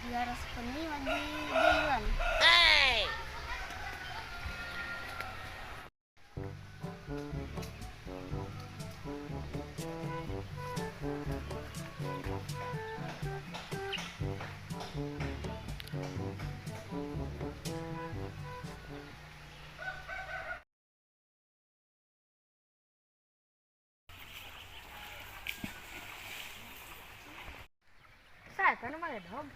biar sepeni lagi jalan. Saya kan nama dog.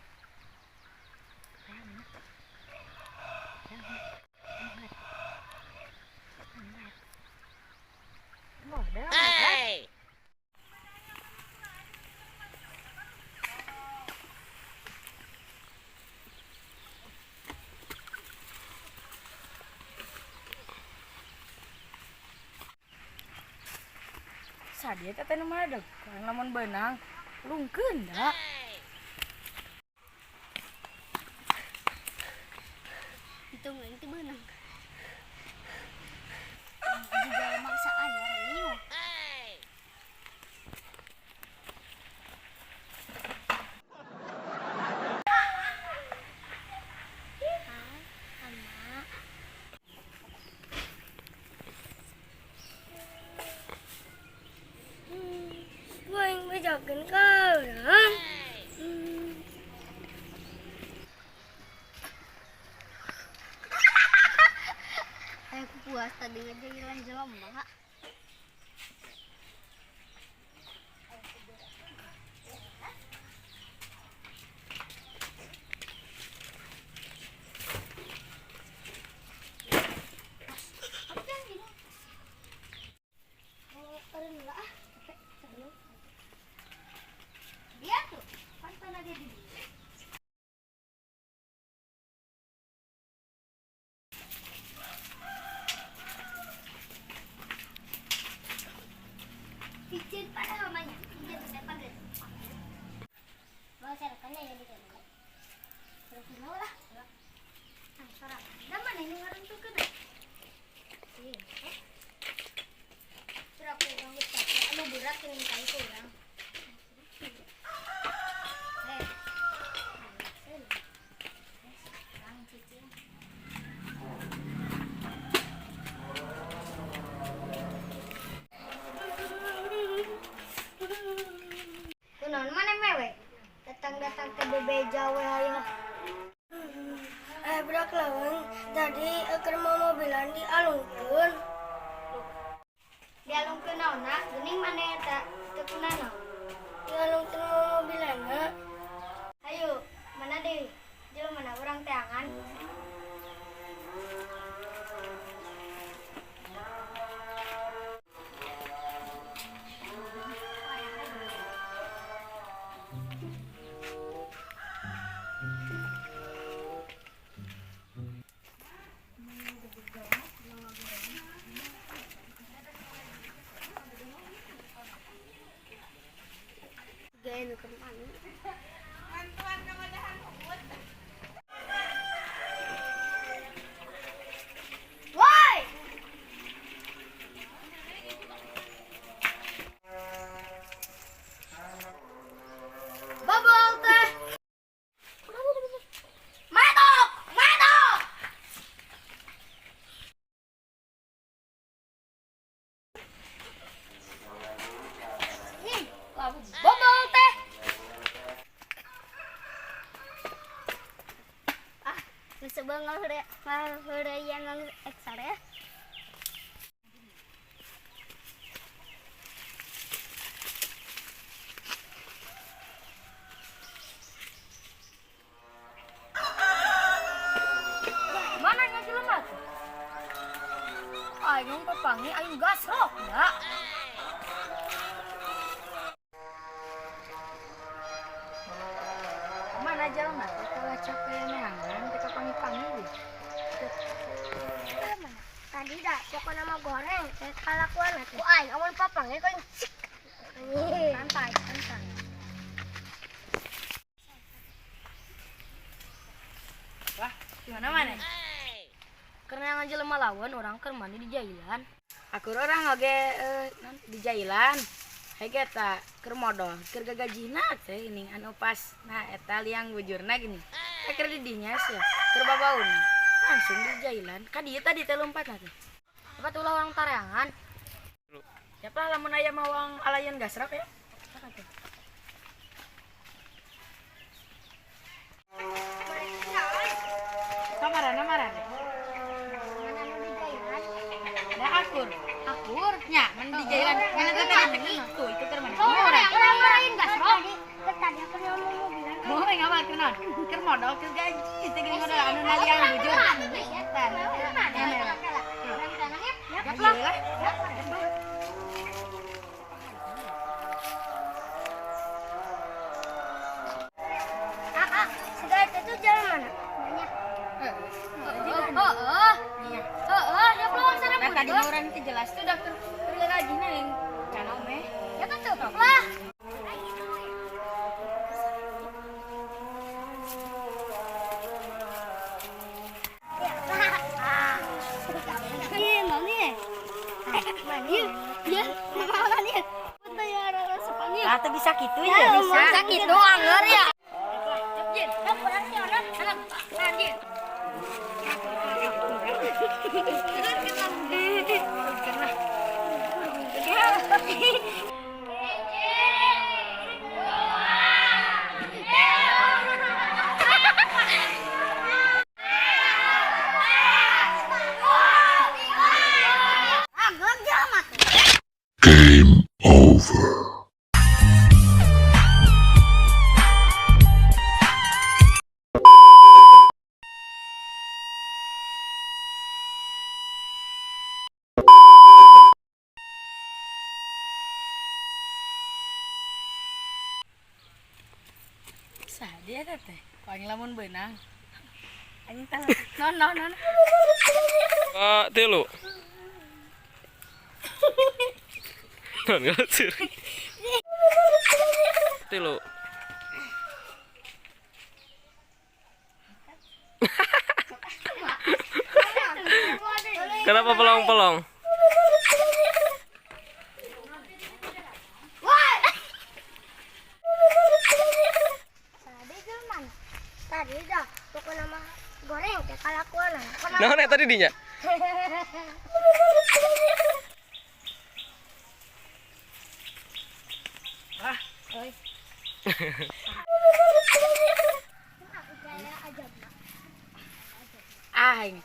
Sadia teh nu madeg, karang lamun beunang lungkeun da. Itu nggak itu benang. Juga maksaan ya ini. Anh bây giờ kính cơ nữa. Aku puas tadi aja jalan-jalan mbak. Dia tuh, pantan aja di Pijit pada namanya, pijit udah panggil. Bawa sarapannya ya di sana. Terus mau lah. Sarap. Dah mana ini orang tuh kena? Iya. Surat kurang besar. Anu berat ini kali kurang. Kunaon mana mewek? Datang-datang ke bebeja we ayo. Brak lawan tadi keur mau mobilan dialungkeun. Dialungkeun naonna, geuning mana eta? Teu kunaon? Dialungkeun mau mobilanna. Ayo, mana deui? Jelema mana urang teh angan? Gaya nu keur mani. Woi! Bobol teh. Matok, matok. Bobol teh. Bisa banget yang ekstra ya. Mana nya jelema teh? Aing papangi aing gasrok da. Mana jelema teh kalau capek neangan teh pangi-pangi we. Tadi dah pokoknya nama goreng kalakuan atuh. Ku aing amun papangi kau Santai, santai. Wah, gimana mana? Karena yang jelema lawan orang keur mandi di jailan. Aku orang oge di jailan. Hai kita keur modal keur gagajina teh ini anu pas nah eta liang bujurna gini keur di dinya sih keur babauna langsung di jailan ka dieu tadi teh lompatna teh apa tuh ulah orang tareangan siapa lamun aya mawang alayan gasrak ya kamarana marana Mana anu di jailan? da akur nya mun di jailan mana teh tadi tuh itu keur mana Orang lain gasrok. Tadi aku ngomong mobilan. mau ngawal kenon keur modal keur gaji teh geuning modal anu naliang bujur eta Segala itu jalan mana? Nah, tadi orang itu jelas tuh dokter gaji yang channel meh. Ya kan tuh lah. Lah teu bisa kitu ya bisa. Bisa gitu anger ya. Game over. Sadia teh. Paling lamun beunang. Anjing tah. Non. Tilu. Non ngasir. Tilu. Kenapa pelong-pelong? Tadi dah, pokok nama goreng kayak kalakuan. Nah, tadi dinya. Ah, ini.